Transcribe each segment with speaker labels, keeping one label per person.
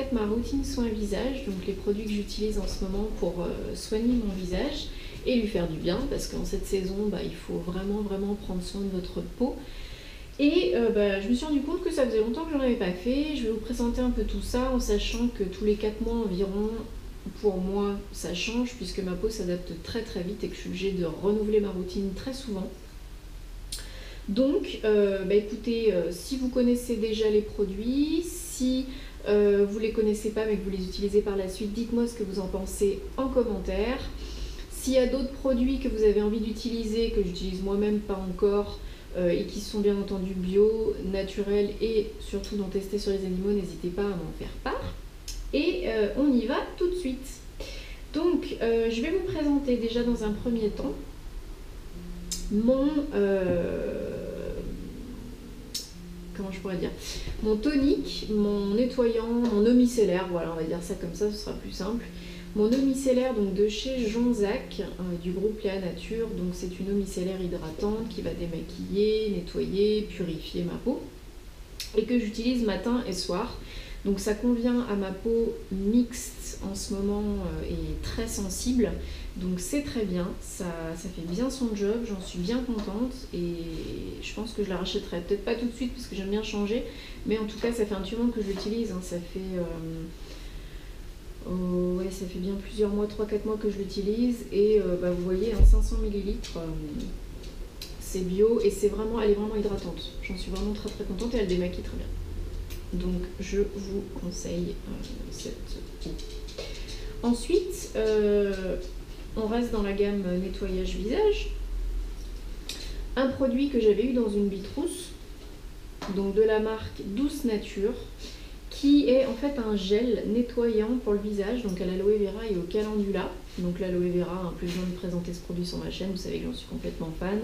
Speaker 1: fait ma routine soin visage, donc les produits que j'utilise en ce moment pour soigner mon visage et lui faire du bien, parce qu'en cette saison, il faut vraiment prendre soin de votre peau. Et je me suis rendu compte que ça faisait longtemps que je n'en avais pas fait. Je vais vous présenter un peu tout ça en sachant que tous les 4 mois environ, pour moi, ça change puisque ma peau s'adapte très vite et que je suis obligée de renouveler ma routine très souvent. Donc, écoutez, si vous connaissez déjà les produits, si vous les connaissez pas mais que vous les utilisez par la suite, dites-moi ce que vous en pensez en commentaire. S'il y a d'autres produits que vous avez envie d'utiliser, que j'utilise moi-même pas encore, et qui sont bien entendu bio, naturels et surtout non testés sur les animaux, n'hésitez pas à m'en faire part. Et on y va tout de suite. Donc, je vais vous présenter déjà dans un premier temps mon comment je pourrais dire, mon tonique, mon nettoyant, mon eau micellaire, voilà, on va dire ça comme ça, ce sera plus simple. Mon eau micellaire donc de chez Jonzac, du groupe Léa Nature, donc c'est une eau micellaire hydratante qui va démaquiller, nettoyer, purifier ma peau et que j'utilise matin et soir. Donc ça convient à ma peau mixte en ce moment et très sensible, donc c'est très bien, ça fait bien son job, j'en suis bien contente et je pense que je la rachèterai peut-être pas tout de suite parce que j'aime bien changer, mais en tout cas ça fait un petit moment que je l'utilise, hein, ça fait ça fait bien plusieurs mois, 3-4 mois que je l'utilise et vous voyez, 500 ml, c'est bio et elle est vraiment hydratante, j'en suis vraiment très contente et elle démaquille très bien. Donc je vous conseille cette eau. Ensuite, on reste dans la gamme nettoyage visage. Un produit que j'avais eu dans une bitrousse, donc de la marque Douce Nature, qui est en fait un gel nettoyant pour le visage, donc à l'aloe vera et au calendula. Donc l'aloe vera, plus besoin de présenter ce produit sur ma chaîne, vous savez que j'en suis complètement fan.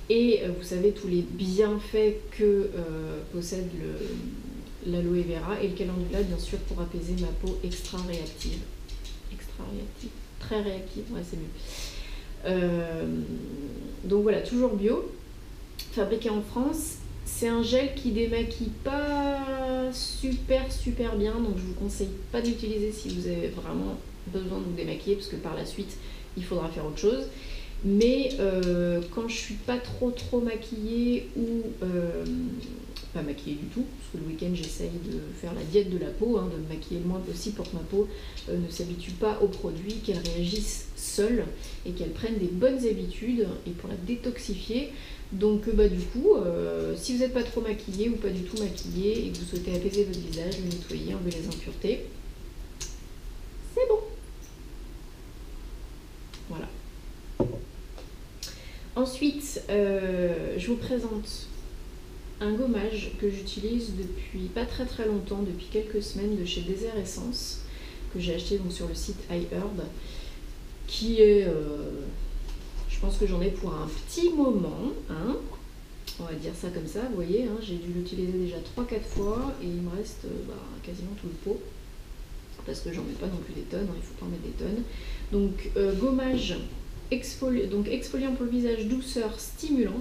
Speaker 1: Et vous savez tous les bienfaits que possède l'aloe vera et le calendula, bien sûr, pour apaiser ma peau extra réactive, très réactive, ouais c'est mieux. Donc voilà, toujours bio, fabriqué en France. C'est un gel qui démaquille pas super bien, donc je vous conseille pas d'utiliser si vous avez vraiment besoin de vous démaquiller, parce que par la suite il faudra faire autre chose. Mais quand je suis pas trop maquillée ou pas maquillée du tout, parce que le week-end j'essaye de faire la diète de la peau, de me maquiller le moins possible pour que ma peau ne s'habitue pas aux produits, qu'elle réagisse seule et qu'elle prenne des bonnes habitudes et pour la détoxifier. Donc du coup, si vous n'êtes pas trop maquillée ou pas du tout maquillée et que vous souhaitez apaiser votre visage, le nettoyer, enlever les impuretés, c'est bon. Voilà. Ensuite, je vous présente un gommage que j'utilise depuis pas très longtemps, depuis quelques semaines, de chez Désert Essence, que j'ai acheté donc sur le site iHerb, qui est, je pense que j'en ai pour un petit moment, on va dire ça comme ça, vous voyez, j'ai dû l'utiliser déjà 3-4 fois et il me reste quasiment tout le pot, parce que j'en mets pas non plus des tonnes, il faut pas en mettre des tonnes. Donc gommage exfoliant pour le visage, douceur stimulante,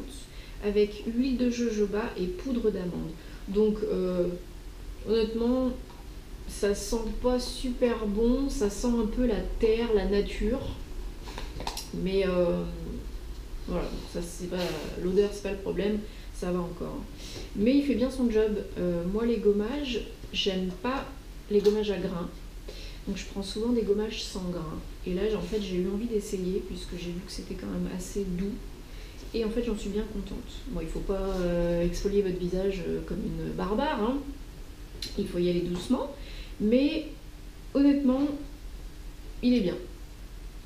Speaker 1: avec huile de jojoba et poudre d'amande. Donc honnêtement, ça sent pas super bon, ça sent un peu la terre, la nature, mais voilà, ça c'est pas l'odeur, c'est pas le problème, ça va encore. Mais il fait bien son job. Moi les gommages, j'aime pas les gommages à grains. Donc je prends souvent des gommages sans grains. Et là en fait j'ai eu envie d'essayer puisque j'ai vu que c'était quand même assez doux. Et en fait j'en suis bien contente. Bon, il ne faut pas exfolier votre visage comme une barbare, il faut y aller doucement. Mais honnêtement, il est bien.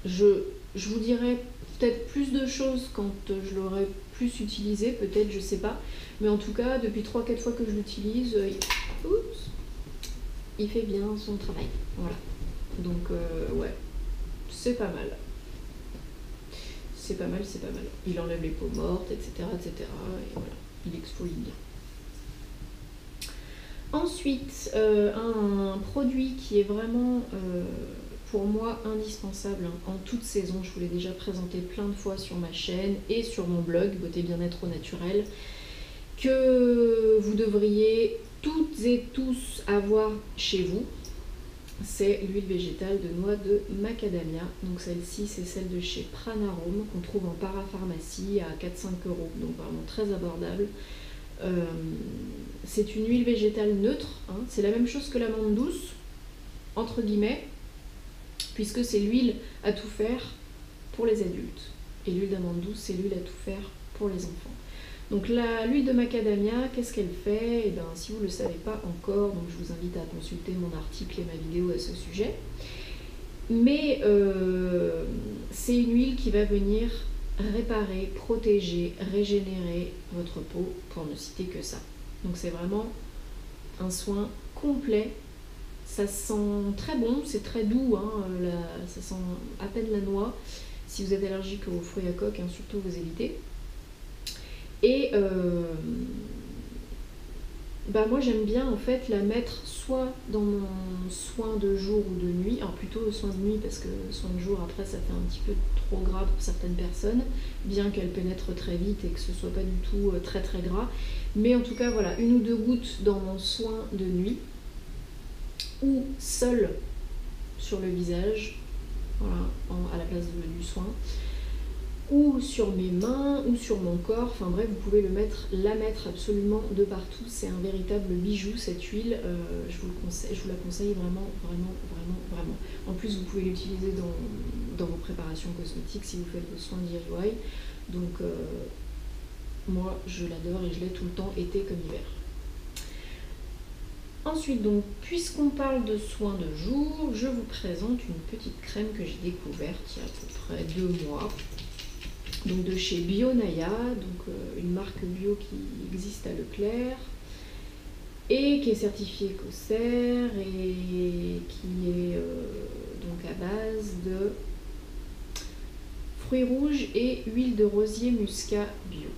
Speaker 1: Je vous dirai peut-être plus de choses quand je l'aurai plus utilisé, peut-être, je sais pas. Mais en tout cas, depuis 3-4 fois que je l'utilise, il fait bien son travail. Voilà. Donc ouais, c'est pas mal. C'est pas mal. Il enlève les peaux mortes, etc. Et voilà, il exfolie bien. Ensuite, un produit qui est vraiment pour moi indispensable en toute saison. Je vous l'ai déjà présenté plein de fois sur ma chaîne et sur mon blog Beauté Bien-être au Naturel, que vous devriez toutes et tous avoir chez vous. c'est l'huile végétale de noix de macadamia. Donc celle-ci, c'est celle de chez Pranarome, qu'on trouve en parapharmacie à 4-5 €, donc vraiment très abordable. C'est une huile végétale neutre, hein. C'est la même chose que l'amande douce, entre guillemets, puisque c'est l'huile à tout faire pour les adultes. Et l'huile d'amande douce, c'est l'huile à tout faire pour les enfants. Donc l'huile de macadamia, qu'est-ce qu'elle fait? Eh bien, si vous ne le savez pas encore, donc je vous invite à consulter mon article et ma vidéo à ce sujet. Mais c'est une huile qui va venir réparer, protéger, régénérer votre peau, pour ne citer que ça. Donc c'est vraiment un soin complet. Ça sent très bon, c'est très doux, hein, ça sent à peine la noix. Si vous êtes allergique aux fruits à coque, hein, surtout vous évitez. Et moi j'aime bien en fait la mettre soit dans mon soin de jour ou de nuit, alors plutôt soin de nuit parce que soin de jour après ça fait un petit peu trop gras pour certaines personnes, bien qu'elle pénètre très vite et que ce soit pas du tout très très gras. Mais en tout cas voilà, 1 ou 2 gouttes dans mon soin de nuit ou seule sur le visage, voilà, à la place du soin, ou sur mes mains, ou sur mon corps, enfin bref, vous pouvez la mettre absolument de partout. C'est un véritable bijou cette huile, je vous la conseille vraiment, vraiment, vraiment, vraiment. En plus, vous pouvez l'utiliser dans vos préparations cosmétiques si vous faites vos soins DIY. Donc, moi, je l'adore et je l'ai tout le temps, été comme hiver. Ensuite, donc, puisqu'on parle de soins de jour, je vous présente une petite crème que j'ai découverte il y a à peu près 2 mois. Donc de chez Bionaya, donc une marque bio qui existe à Leclerc et qui est certifiée Kosher et qui est donc à base de fruits rouges et huile de rosier muscat bio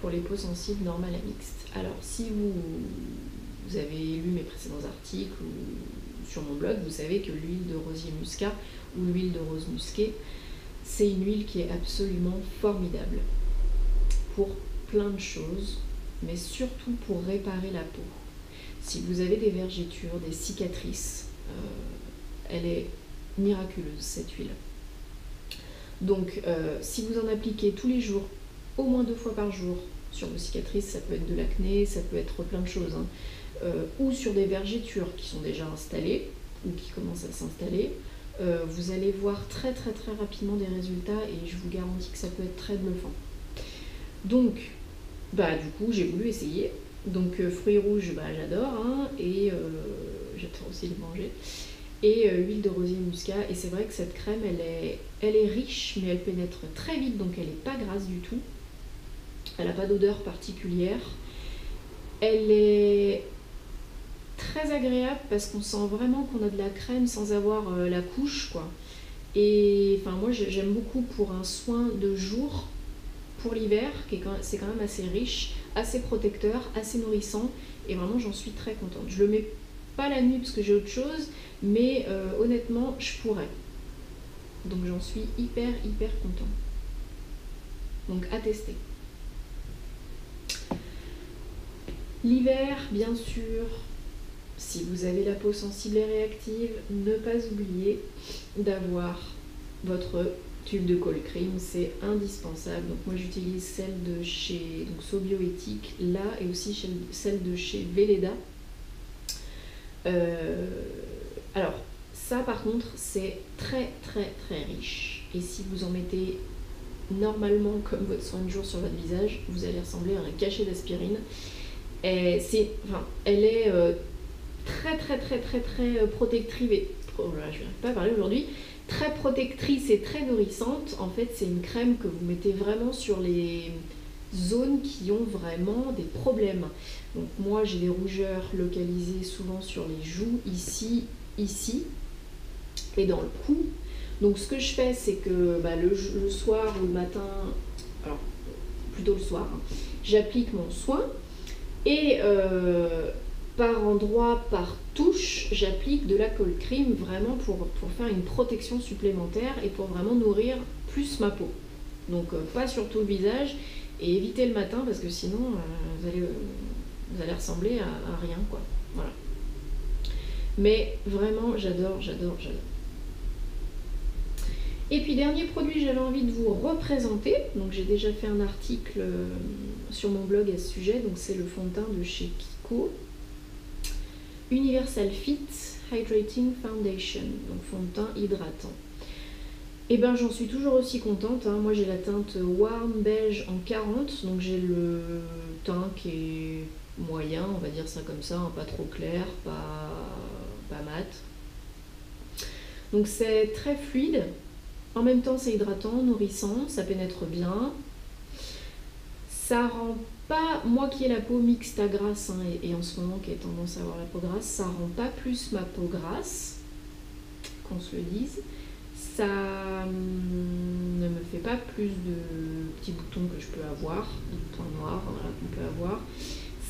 Speaker 1: pour les peaux sensibles normales à mixtes. Alors si vous avez lu mes précédents articles ou sur mon blog, vous savez que l'huile de rosier muscat ou l'huile de rose musquée, c'est une huile qui est absolument formidable pour plein de choses, mais surtout pour réparer la peau. Si vous avez des vergetures, des cicatrices, elle est miraculeuse cette huile. Donc si vous en appliquez tous les jours, au moins 2 fois par jour, sur vos cicatrices, ça peut être de l'acné, ça peut être plein de choses, hein, ou sur des vergetures qui sont déjà installées ou qui commencent à s'installer, vous allez voir très très très rapidement des résultats et je vous garantis que ça peut être très bluffant. Donc, du coup, j'ai voulu essayer. Donc, fruits rouges, j'adore, hein, et j'adore aussi les manger. Et huile de rosier muscat. Et c'est vrai que cette crème, elle est riche, mais elle pénètre très vite, donc elle n'est pas grasse du tout. Elle n'a pas d'odeur particulière. Elle est très agréable parce qu'on sent vraiment qu'on a de la crème sans avoir la couche, quoi. Et enfin moi j'aime beaucoup pour un soin de jour pour l'hiver, c'est quand même assez riche, assez protecteur, assez nourrissant, et vraiment j'en suis très contente. Je le mets pas la nuit parce que j'ai autre chose, mais honnêtement je pourrais. Donc j'en suis hyper contente. Donc à tester. L'hiver, bien sûr, si vous avez la peau sensible et réactive, ne pas oublier d'avoir votre tube de Cold-Cream, c'est indispensable. Donc moi j'utilise celle de chez Sobioéthique là et aussi celle de chez Velleda. Alors ça par contre c'est très riche, et si vous en mettez normalement comme votre soin de jour sur votre visage, vous allez ressembler à un cachet d'aspirine. Elle est très protectrice, et je vais pas parler aujourd'hui, très protectrice et très nourrissante. En fait, c'est une crème que vous mettez vraiment sur les zones qui ont vraiment des problèmes. Donc moi, j'ai des rougeurs localisées souvent sur les joues, ici, et dans le cou. Donc ce que je fais, c'est que le soir ou le matin, alors plutôt le soir, hein, j'applique mon soin. Et par endroit, par touche, j'applique de la Cold-Cream vraiment pour faire une protection supplémentaire et pour vraiment nourrir plus ma peau. Donc pas sur tout le visage, et évitez le matin parce que sinon vous allez ressembler à rien, quoi. Voilà. Mais vraiment, j'adore, j'adore, j'adore. Et puis dernier produit, j'avais envie de vous représenter. Donc j'ai déjà fait un article sur mon blog à ce sujet. Donc c'est le fond de teint de chez Kiko. Universal Fit Hydrating Foundation. Donc fond de teint hydratant. Et ben j'en suis toujours aussi contente. Hein. Moi j'ai la teinte Warm Beige en 40. Donc j'ai le teint qui est moyen, on va dire ça comme ça. Hein, pas trop clair, pas mat. Donc c'est très fluide. En même temps, c'est hydratant, nourrissant, ça pénètre bien. Ça rend pas, moi qui ai la peau mixte à grasse, hein, et en ce moment qui ai tendance à avoir la peau grasse, ça rend pas plus ma peau grasse, qu'on se le dise. Ça ne me fait pas plus de petits boutons que je peux avoir, de points noirs, voilà, qu'on peut avoir.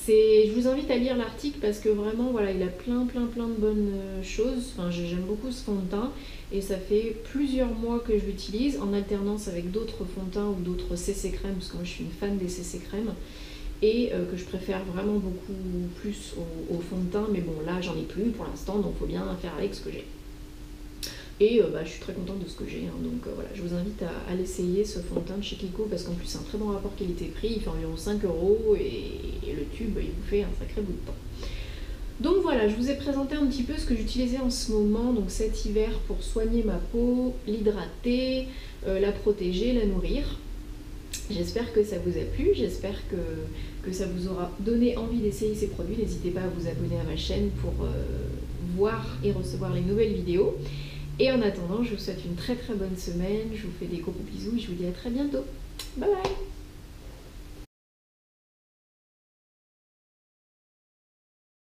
Speaker 1: Je vous invite à lire l'article parce que vraiment, voilà, il a plein de bonnes choses. Enfin, j'aime beaucoup ce fond de teint et ça fait plusieurs mois que je l'utilise en alternance avec d'autres fonds de teint ou d'autres CC crèmes parce que moi je suis une fan des CC crèmes et que je préfère vraiment beaucoup plus au fond de teint. Mais bon, là, j'en ai plus pour l'instant, donc il faut bien faire avec ce que j'ai. Et je suis très contente de ce que j'ai, hein, donc voilà, je vous invite à l'essayer ce fond de teint de chez Kiko parce qu'en plus c'est un très bon rapport qualité-prix, il fait environ 5 € et le tube il vous fait un sacré bout de temps. Donc voilà, je vous ai présenté un petit peu ce que j'utilisais en ce moment, donc cet hiver pour soigner ma peau, l'hydrater, la protéger, la nourrir. J'espère que ça vous a plu, j'espère que ça vous aura donné envie d'essayer ces produits. N'hésitez pas à vous abonner à ma chaîne pour voir et recevoir les nouvelles vidéos. Et en attendant, je vous souhaite une très bonne semaine, je vous fais des gros bisous et je vous dis à très bientôt. Bye bye!